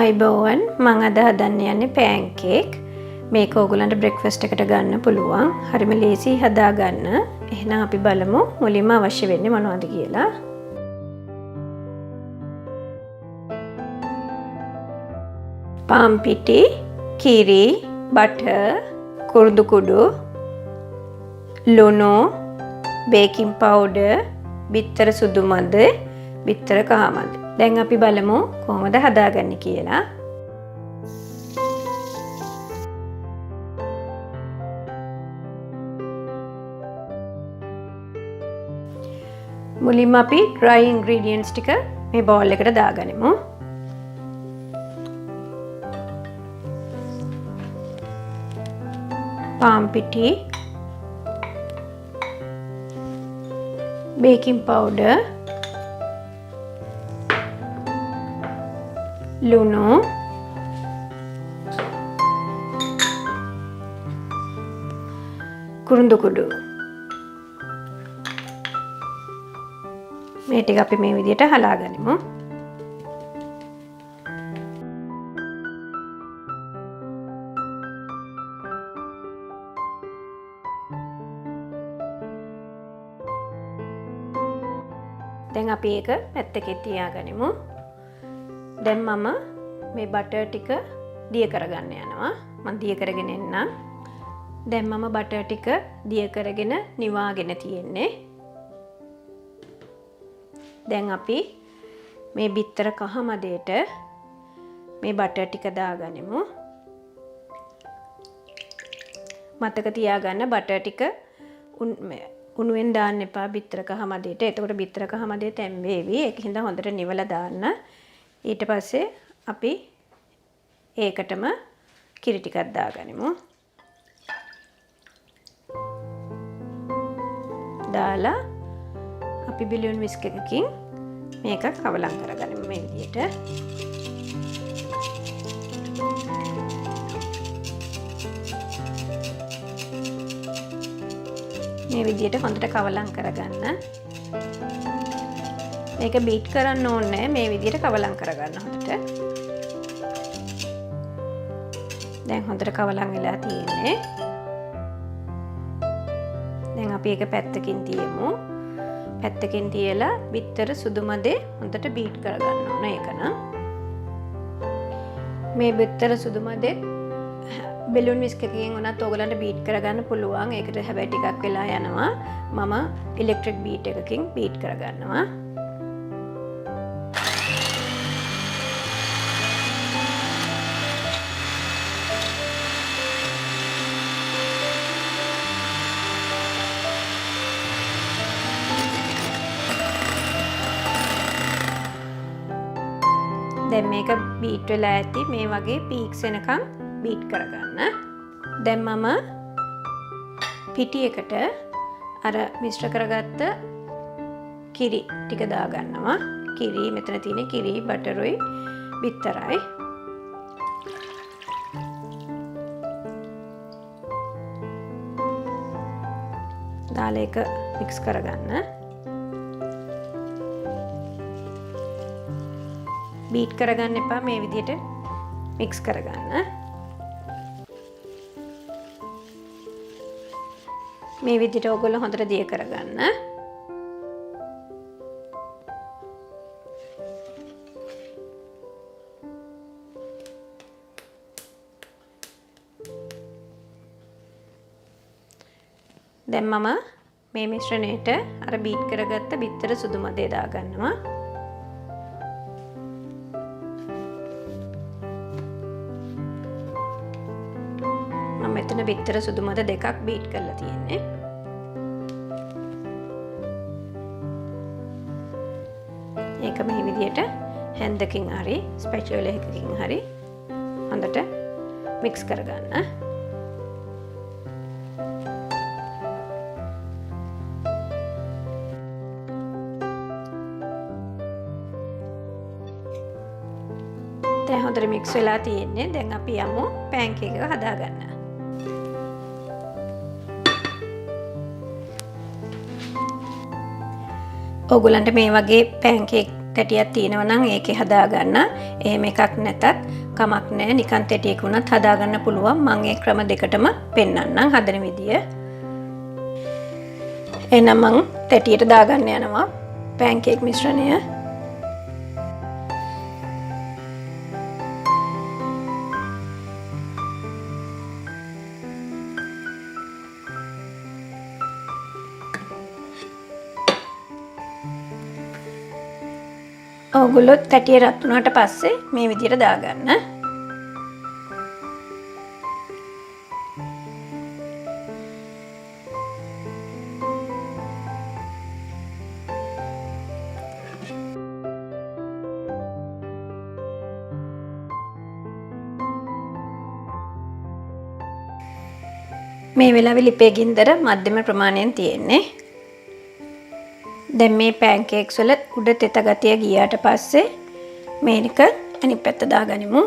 ආයිබෝවන් මම අද හදන්න යන්නේ pancake. මේක ඕගොල්ලන්ට breakfast එකට ගන්න පුළුවන්. හරිම ලේසි හදා ගන්න. එහෙනම් අපි බලමු මුලින්ම අවශ්‍ය වෙන්නේ මොනවද කියලා. පාන් පිටි, කිරි, butter, කුරුදු කුඩු, ලුණු, baking powder, බිත්තර සුදු මද, බිත්තර කහ මද. දැන් අපි බලමු කොහොමද හදාගන්නේ කියලා. මුලින්ම අපි dry ingredients ටික මේ bowl එකට දාගනිමු. පාන් පිටි, baking powder, ලුණු, කුරුඳු කුඩු. මේ ටික අපි මේ විදිහට හලා ගනිමු. දැන් අපි ඒක පැත්තකින් තියාගනිමු. දැන් මම මේ බටර් ටික දිය කරගන්න යනවා. මම දිය කරගෙන එන්නම්. දැන් මම බටර් ටික දිය කරගෙන නිවාගෙන තියෙන්නේ. දැන් අපි මේ බිත්තර කහ මදේට මේ බටර් ටික දාගනිමු. මතක තියාගන්න බටර් ටික උණුවෙන් දාන්න එපා බිත්තර කහ මදේට. එතකොට බිත්තර කහ මදේ තැම්බේවි. ඒක හින්දා හොඳට නිවලා දාන්න. ඊට පස්සේ අපි ඒකටම කිරි ටිකක් දාගනිමු. දාලා අපි බිලියන් විස්ක් එකකින් මේක කවලම් කරගනිමු මේ විදිහට. මේ විදිහට හොඳට කවලම් කරගන්න. මේක බීට් කරන්න ඕනේ. මේ විදිහට කවලම් කරගන්න හොඳට. දැන් හොඳට කවලම් වෙලා තියෙන්නේ. දැන් අපි ඒක පැත්තකින් තියමු. පැත්තකින් තියලා බිත්තර සුදු මදේ හොඳට බීට් කරගන්න ඕන. ඒක නම් මේ බිත්තර සුදු මදේ බෙලුන් විස්ක් එකකින් උනත් ඕගලන්ට බීට් කරගන්න පුළුවන්. ඒකට හැබැයි ටිකක් වෙලා යනවා. මම ඉලෙක්ට්‍රික් බීට් එකකින් බීට් කරගන්නවා. දැන් මේක බීට් වෙලා ඇති. මේ වගේ පීක්ස් එනකම් බීට් කරගන්න. දැන් මම පිටියකට අර මිශ්‍ර කරගත්ත කිරි ටික දාගන්නවා. කිරි මෙතන තියෙන කිරි බටරුයි බිත්තරයි. දාලා ඒක මික්ස් කරගන්න. බීට් කරගන්න එපා. මේ විදිහට මික්ස් කරගන්න. මේ විදිහට ඔයගොල්ලෝ හොඳට දිය කරගන්න. දැන් මම මේ මිශ්‍රණයට අර බීට් කරගත්ත බිත්තර සුදු මදේ දාගන්නවා. මෙතන බිත්තර සුදු මද දෙකක් බීට් කරලා තියෙන්නේ. ඒක මේ විදිහට හැන්දකින් හරි ස්පැචුලා එකකින් හරි හොඳට මික්ස් කරගන්න. දැන් හොඳට මික්ස් වෙලා තියෙන්නේ. දැන් අපි යමු pancake එක හදාගන්න. ඕගොල්ලන්ට මේ වගේ pancake තැටියක් තියෙනවා නම් ඒකේ හදාගන්න. එහෙම එකක් නැතත් කමක් නැහැ. නිකන් තැටියක වුණත් හදාගන්න පුළුවන්. මම ඒ ක්‍රම දෙකටම පෙන්නන්නම් හදන විදිය. එහෙනම් මම තැටියට දාගන්න යනවා පැන්කේක් මිශ්‍රණය. ඔයගොල්ලෝ තැටිය රත් වුණාට පස්සේ මේ විදියට දාගන්න. මේ වෙලාවේ ලිපේ ගින්දර මධ්‍යම ප්‍රමාණයෙන් තියෙන්නේ. දැන් මේ පැන්කේක්ස් වල උඩ තෙත ගතිය ගියාට පස්සේ මේක අනිත් පැත්ත දාගනිමු.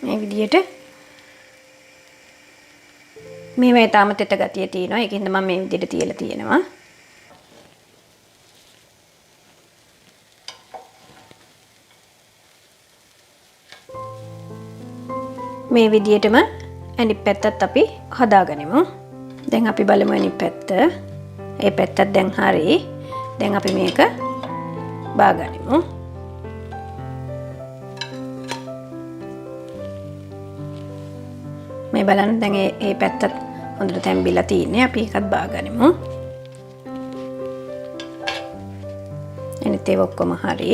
මේ විදියට මේවා තාම තෙත ගතිය තියෙනවා. ඒකින්ද මම මේ විදියට තියලා තියෙනවා. මේ විදියටම අනිත් පැත්තත් අපි හදාගනිමු. දැන් අපි බලමු අනිත් පැත්ත. ඒ පැත්තත් දැන් හරි. දැන් අපි මේක බාගනිමු. මේ බලන්න දැන් ඒ පැත්තත් හොඳට තැම්බිලා තින්නේ. අපි ඒකත් බාගනිමු. අනිත් ඒවා ඔක්කොම හරි.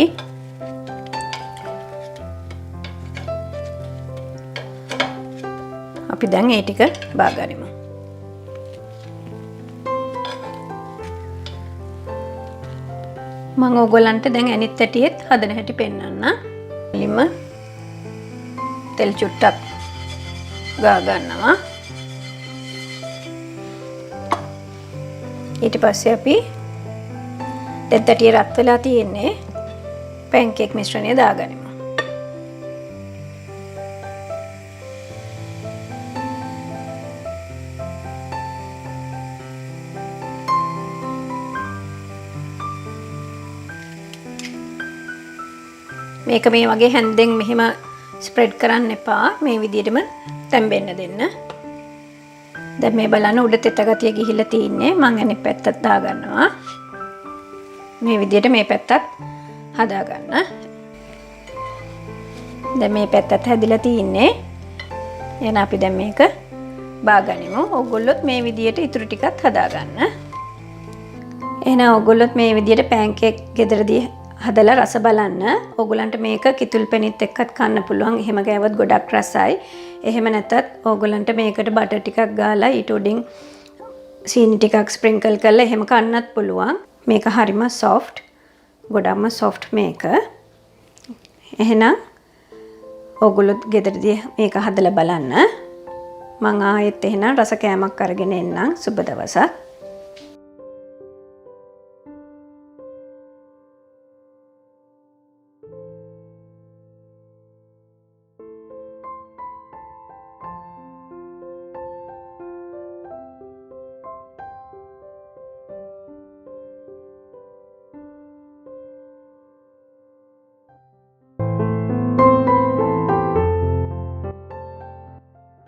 අපි දැන් ඒ ටික බාගනිමු. මම ඕගොල්ලන්ට දැන් අනිත් ඇටියෙත් හදන හැටි පෙන්නන්න. එලිම තෙල් චුට්ටක් ගා ගන්නවා. ඊට පස්සේ අපි තෙත් ඇටිය රත් වෙලා තියෙන්නේ පැන්කේක් මිශ්‍රණය දාගනිමු. මේක මේ වගේ හැන්දෙන් මෙහෙම ස්ප්‍රෙඩ් කරන්න එපා. මේ විදිහටම තැම්බෙන්න දෙන්න. දැන් මේ බලන්න උඩ තෙත ගතිය ගිහිල්ලා තින්නේ. මම අනිත් පැත්තත් දාගන්නවා. මේ විදිහට මේ පැත්තත් හදාගන්න. දැන් මේ පැත්තත් හැදිලා තින්නේ. එහෙනම් අපි දැන් මේක බාගනිමු. ඕගොල්ලොත් මේ විදිහට ඉතුරු ටිකත් හදාගන්න. එහෙනම් ඕගොල්ලොත් මේ විදිහට පැන්කේක් ගෙදරදී හදලා රස බලන්න. ඕගොල්ලන්ට මේක කිතුල් පැණිත් එක්කත් කන්න පුළුවන්. එහෙම ගෑවොත් ගොඩක් රසයි. එහෙම නැත්නම් ඕගොල්ලන්ට මේකට බටර් ටිකක් ගාලා ඊට උඩින් සීනි ටිකක් ස්ප්‍රින්කල් කරලා එහෙම කන්නත් පුළුවන්. මේක හරිම සොෆ්ට්. ගොඩක්ම සොෆ්ට් මේක. එහෙනම් ඕගොල්ලොත් ගෙදරදී මේක හදලා බලන්න. මම ආයෙත් එහෙනම් රස කෑමක් අරගෙන එන්නම්. සුබ දවසක්.